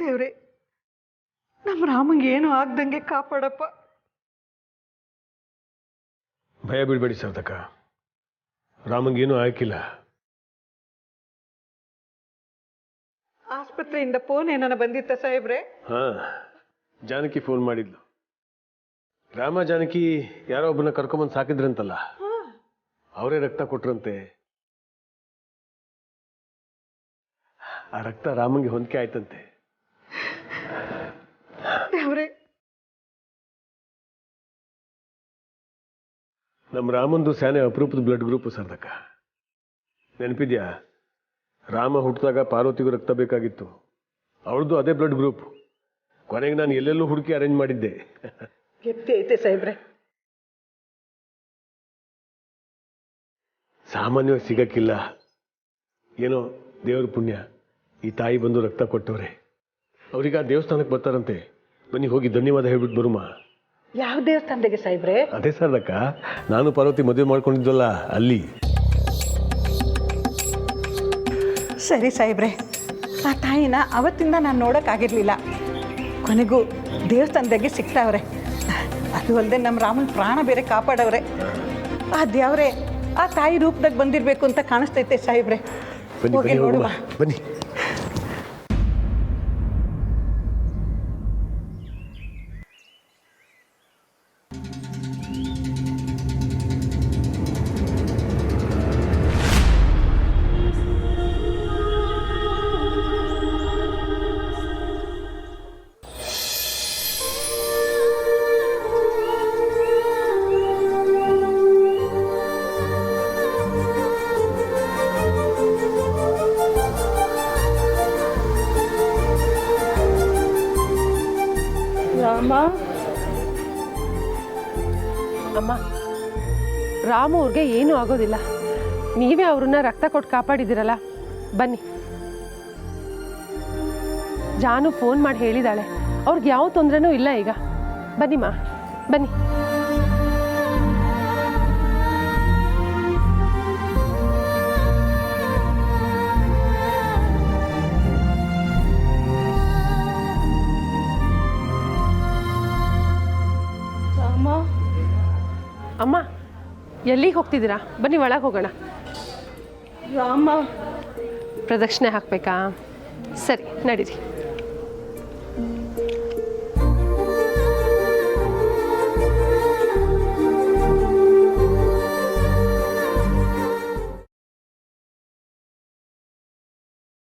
ದೇವ್ರೆ, ನಮ್ಮ ರಾಮಂಗೆ ಏನು ಆಗ್ದಂಗೆ ಕಾಪಾಡಪ್ಪ. ಭಯ ಬೀಳ್ಬೇಡಿ ಸಾರ್ಥಕ, ರಾಮಂಗೇನು ಆಯ್ಕಿಲ್ಲ. ಆಸ್ಪತ್ರೆಯಿಂದ ಫೋನ್ ಏನಾನ ಬಂದಿತ್ತ ಸಾಹೇಬ್ರೆ? ಹಾ, ಜಾನಕಿ ಫೋನ್ ಮಾಡಿದ್ಲು. ರಾಮ ಜಾನಕಿ ಯಾರೋ ಒಬ್ಬನ ಕರ್ಕೊಂಬಂದು ಸಾಕಿದ್ರಂತಲ್ಲ, ಅವರೇ ರಕ್ತ ಕೊಟ್ರಂತೆ. ಆ ರಕ್ತ ರಾಮಂಗೆ ಹೊಂದಿಕೆ ಆಯ್ತಂತೆ. ನಮ್ಮ ರಾಮಂದು ಸ್ಯಾನೆ ಅಪರೂಪದ ಬ್ಲಡ್ ಗ್ರೂಪ್ ಸಾರ್ಥಕ. ನೆನಪಿದ್ಯಾ? ರಾಮ ಹುಟ್ಟಿದಾಗ ಪಾರ್ವತಿಗೂ ರಕ್ತ ಬೇಕಾಗಿತ್ತು, ಅವಳದು ಅದೇ ಬ್ಲಡ್ ಗ್ರೂಪ್. ಕೊನೆಗೆ ನಾನು ಎಲ್ಲೆಲ್ಲೂ ಹುಡುಕಿ ಅರೇಂಜ್ ಮಾಡಿದ್ದೆ. ಗೆಪ್ತಿ ಐತೆ ಸಾಹೇಬ್ರೆ. ಸಾಮಾನ್ಯವಾಗಿ ಸಿಗಕ್ಕಿಲ್ಲ, ಏನೋ ದೇವ್ರ ಪುಣ್ಯ ಈ ತಾಯಿ ಬಂದು ರಕ್ತ ಕೊಟ್ಟವ್ರೆ. ಅವ್ರಿಗೆ ಆ ದೇವಸ್ಥಾನಕ್ಕೆ ಬರ್ತಾರಂತೆ. ಬನ್ನಿ ಹೋಗಿ ಧನ್ಯವಾದ ಹೇಳ್ಬಿಟ್ಟು ಬರುಮ. ಯಾವ ದೇವಸ್ಥಾನದಾಗೆ ಸಾಹೇಬ್ರೆ? ಅದೇ ಸಾರ್ಥಕ, ನಾನು ಪಾರ್ವತಿ ಮದುವೆ ಮಾಡ್ಕೊಂಡಿದ್ವಲ್ಲ ಅಲ್ಲಿ. ಸರಿ ಸಾಹೇಬ್ರೆ, ಆ ತಾಯಿನ ಅವತ್ತಿಂದ ನಾನು ನೋಡೋಕ್ಕಾಗಿರ್ಲಿಲ್ಲ. ಕೊನೆಗೂ ದೇವಸ್ಥಾನದಾಗೆ ಸಿಗ್ತಾವ್ರೆ. ಅದು ಅಲ್ಲದೆ ನಮ್ಮ ರಾಮನ ಪ್ರಾಣ ಬೇರೆ ಕಾಪಾಡವ್ರೆ. ಆ ದೇವ್ರೆ ಆ ತಾಯಿ ರೂಪದಾಗ ಬಂದಿರಬೇಕು ಅಂತ ಕಾಣಿಸ್ತೈತೆ ಸಾಹೇಬ್ರೆ. ಬನ್ನಿ ನೋಡುವ, ಬನ್ನಿ. ಅಮ್ಮ, ರಾಮು ಅವ್ರಿಗೆ ಏನೂ ಆಗೋದಿಲ್ಲ. ನೀವೇ ಅವ್ರನ್ನ ರಕ್ತ ಕೊಟ್ಟು ಕಾಪಾಡಿದ್ದೀರಲ್ಲ, ಬನ್ನಿ. ಜಾನು ಫೋನ್ ಮಾಡಿ ಹೇಳಿದಾಳೆ, ಅವ್ರಿಗೆ ಯಾವ ತೊಂದರೆನೂ ಇಲ್ಲ ಈಗ. ಬನ್ನಿಮ್ಮ, ಬನ್ನಿ. ಅಮ್ಮ, ಎಲ್ಲಿಗೆ ಹೋಗ್ತಿದ್ದೀರಾ? ಬನ್ನಿ ಒಳಗೆ ಹೋಗೋಣ. ರಾಮ ಪ್ರದಕ್ಷಿಣೆ ಹಾಕಬೇಕಾ? ಸರಿ, ನಡೀರಿ.